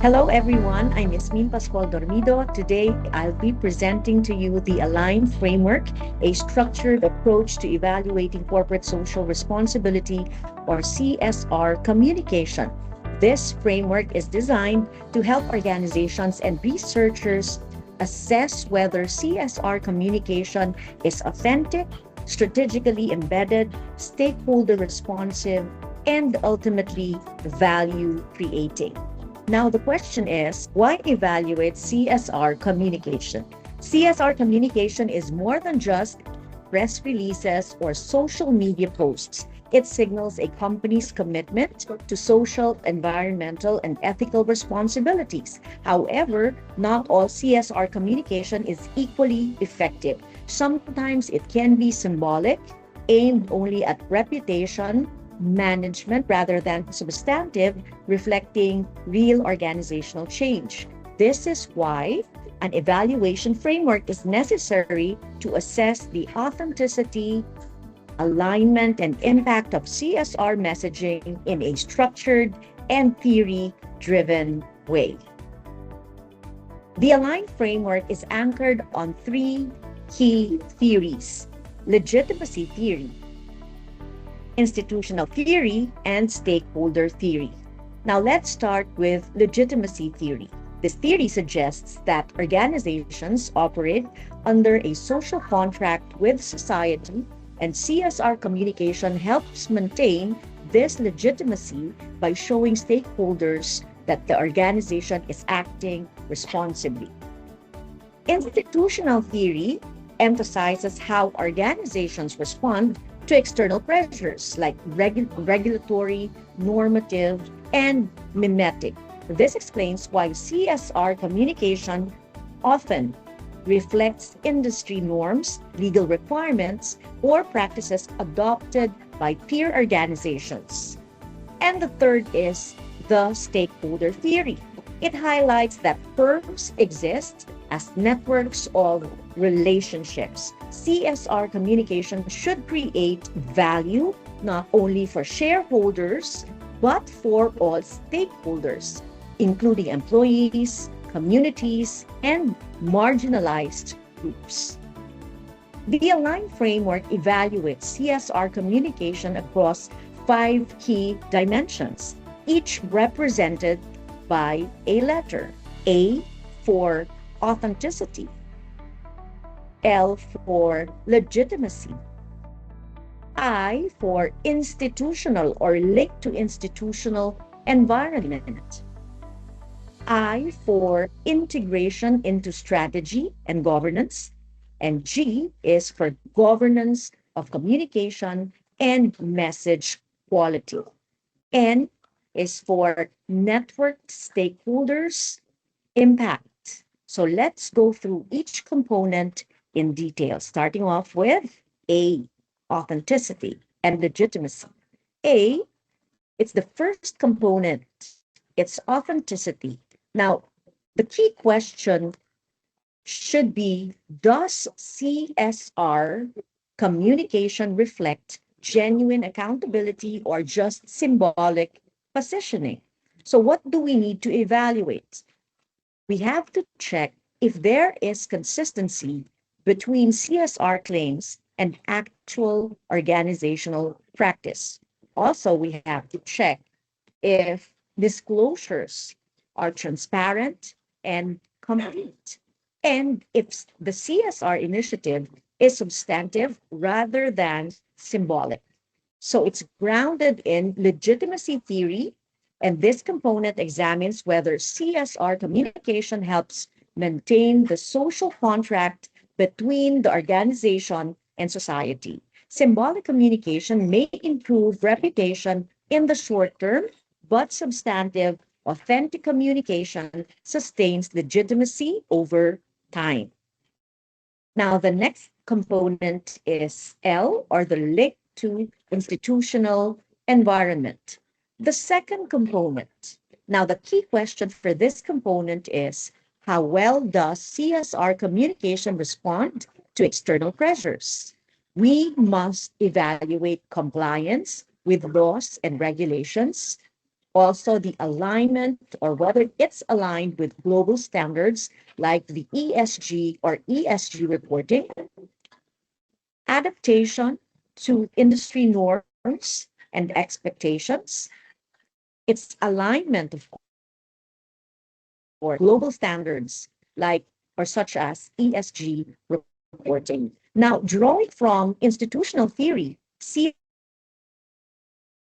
Hello, everyone. I'm Yasmin Pascual Dormido. Today, I'll be presenting to you the A.L.I.G.N framework, a structured approach to evaluating corporate social responsibility or CSR communication. This framework is designed to help organizations and researchers assess whether CSR communication is authentic, strategically embedded, stakeholder responsive, and ultimately value creating. Now, the question is, why evaluate CSR communication? CSR communication is more than just press releases or social media posts. It signals a company's commitment to social, environmental, and ethical responsibilities. However, not all CSR communication is equally effective. Sometimes it can be symbolic, aimed only at reputation, management rather than substantive, reflecting real organizational change. This is why an evaluation framework is necessary to assess the authenticity, alignment, and impact of CSR messaging in a structured and theory driven way. The A.L.I.G.N framework is anchored on three key theories: legitimacy theory, institutional theory, and stakeholder theory. Now, let's start with legitimacy theory. This theory suggests that organizations operate under a social contract with society, and CSR communication helps maintain this legitimacy by showing stakeholders that the organization is acting responsibly. Institutional theory emphasizes how organizations respond to external pressures like regulatory, normative, and mimetic. This explains why CSR communication often reflects industry norms, legal requirements, or practices adopted by peer organizations. And the third is the stakeholder theory. It highlights that firms exist as networks of relationships. CSR communication should create value not only for shareholders, but for all stakeholders, including employees, communities, and marginalized groups. The A.L.I.G.N framework evaluates CSR communication across five key dimensions, each represented by a letter: A for authenticity, L for legitimacy, I for institutional or linked to institutional environment, I for integration into strategy and governance, and G is for governance of communication and message quality. N is for network stakeholders impact. So let's go through each component in detail, starting off with A, authenticity and legitimacy. A, it's the first component, it's authenticity. Now, the key question should be, does CSR communication reflect genuine accountability or just symbolic positioning? So, what do we need to evaluate? We have to check if there is consistency between CSR claims and actual organizational practice. Also, we have to check if disclosures are transparent and complete, and if the CSR initiative is substantive rather than symbolic. So it's grounded in legitimacy theory, and this component examines whether CSR communication helps maintain the social contract between the organization and society. Symbolic communication may improve reputation in the short term, but substantive, authentic communication sustains legitimacy over time. Now, the next component is L, or the link to institutional environment. The second component. Now, the key question for this component is, how well does CSR communication respond to external pressures? We must evaluate compliance with laws and regulations, Also, the alignment or whether it's aligned with global standards like the ESG or ESG reporting, adaptation to industry norms and expectations, its alignment, of course, or global standards like or such as ESG reporting. Now, drawing from institutional theory, CSR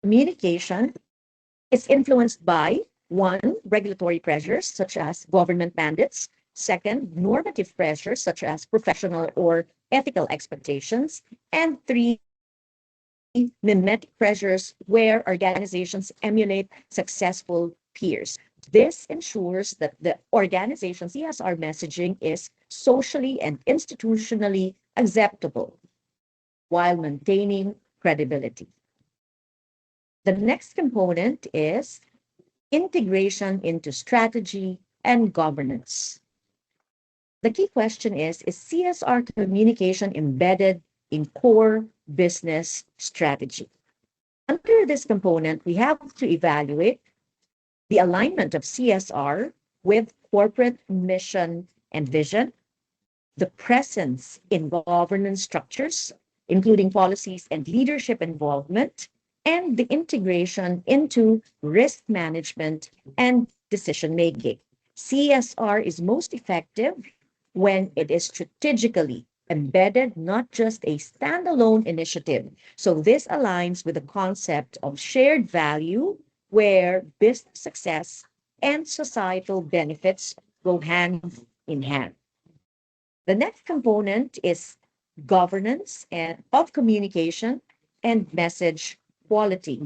communication is influenced by one, regulatory pressures such as government mandates, second, normative pressures such as professional or ethical expectations, and three, mimetic pressures where organizations emulate successful peers. This ensures that the organization's CSR messaging is socially and institutionally acceptable while maintaining credibility. The next component is integration into strategy and governance. The key question is CSR communication embedded in core business strategy? Under this component, we have to evaluate the alignment of CSR with corporate mission and vision, the presence in governance structures, including policies and leadership involvement, and the integration into risk management and decision making. CSR is most effective when it is strategically embedded, not just a standalone initiative. So this aligns with the concept of shared value where business success and societal benefits go hand in hand. The next component is governance and of communication and message quality.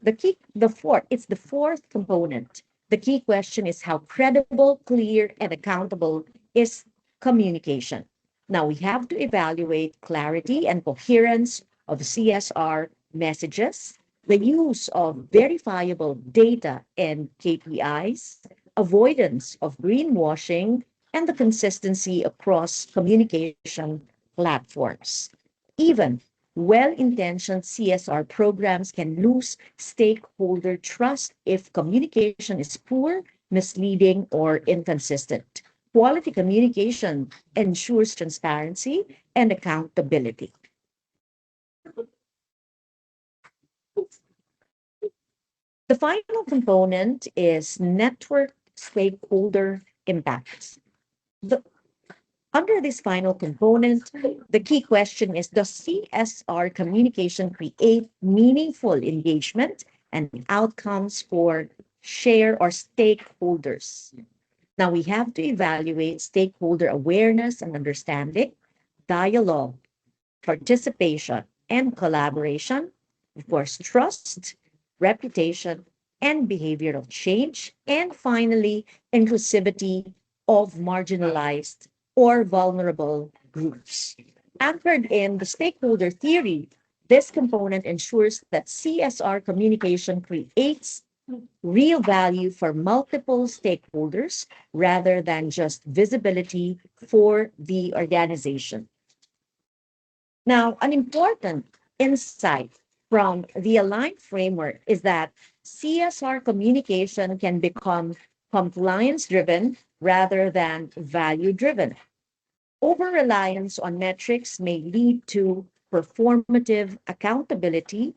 It's the fourth component. The key question is how credible, clear, and accountable is communication. Now we have to evaluate clarity and coherence of CSR messages, the use of verifiable data and KPIs, avoidance of greenwashing, and the consistency across communication platforms. Even well-intentioned CSR programs can lose stakeholder trust if communication is poor, misleading, or inconsistent. Quality communication ensures transparency and accountability. The final component is network stakeholder impacts. The, Under this final component, the key question is, does CSR communication create meaningful engagement and outcomes for share or stakeholders? Now we have to evaluate stakeholder awareness and understanding, dialogue, participation, and collaboration, of course, trust, reputation, and behavioral change, and finally, inclusivity of marginalized or vulnerable groups. Anchored in the stakeholder theory, this component ensures that CSR communication creates real value for multiple stakeholders rather than just visibility for the organization. Now, an important insight from the A.L.I.G.N framework is that CSR communication can become compliance driven rather than value driven. Over reliance on metrics may lead to performative accountability,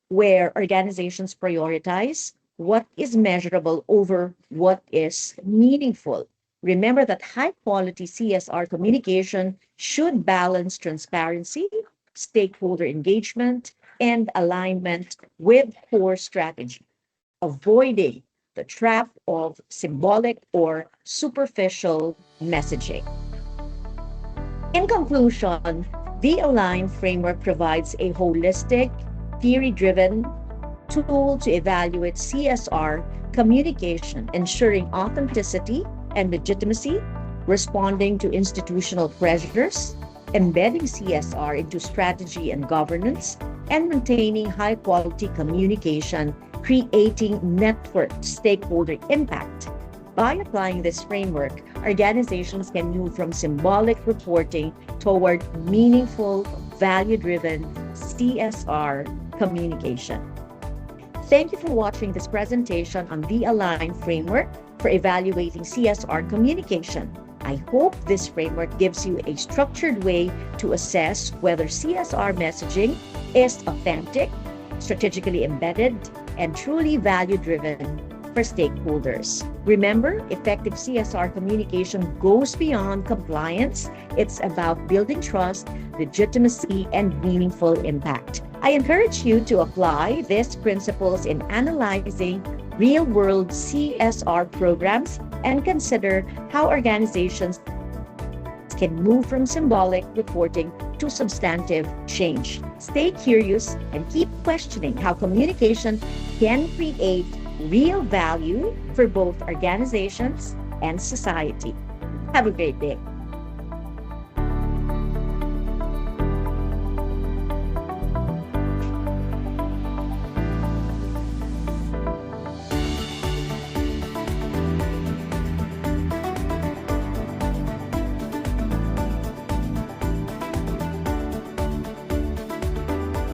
where organizations prioritize what is measurable over what is meaningful. Remember that high quality CSR communication should balance transparency, stakeholder engagement, and alignment with core strategy, avoiding the trap of symbolic or superficial messaging. In conclusion, the A.L.I.G.N framework provides a holistic, theory-driven tool to evaluate CSR communication, ensuring authenticity and legitimacy, responding to institutional pressures, embedding CSR into strategy and governance, and maintaining high-quality communication, creating network stakeholder impact. By applying this framework, organizations can move from symbolic reporting toward meaningful, value-driven CSR communication. Thank you for watching this presentation on the A.L.I.G.N framework for evaluating CSR communication. I hope this framework gives you a structured way to assess whether CSR messaging is authentic, strategically embedded, and truly value-driven for stakeholders. Remember, effective CSR communication goes beyond compliance. It's about building trust, legitimacy, and meaningful impact. I encourage you to apply these principles in analyzing real-world CSR programs and consider how organizations can move from symbolic reporting to substantive change. Stay curious and keep questioning how communication can create real value for both organizations and society. Have a great day.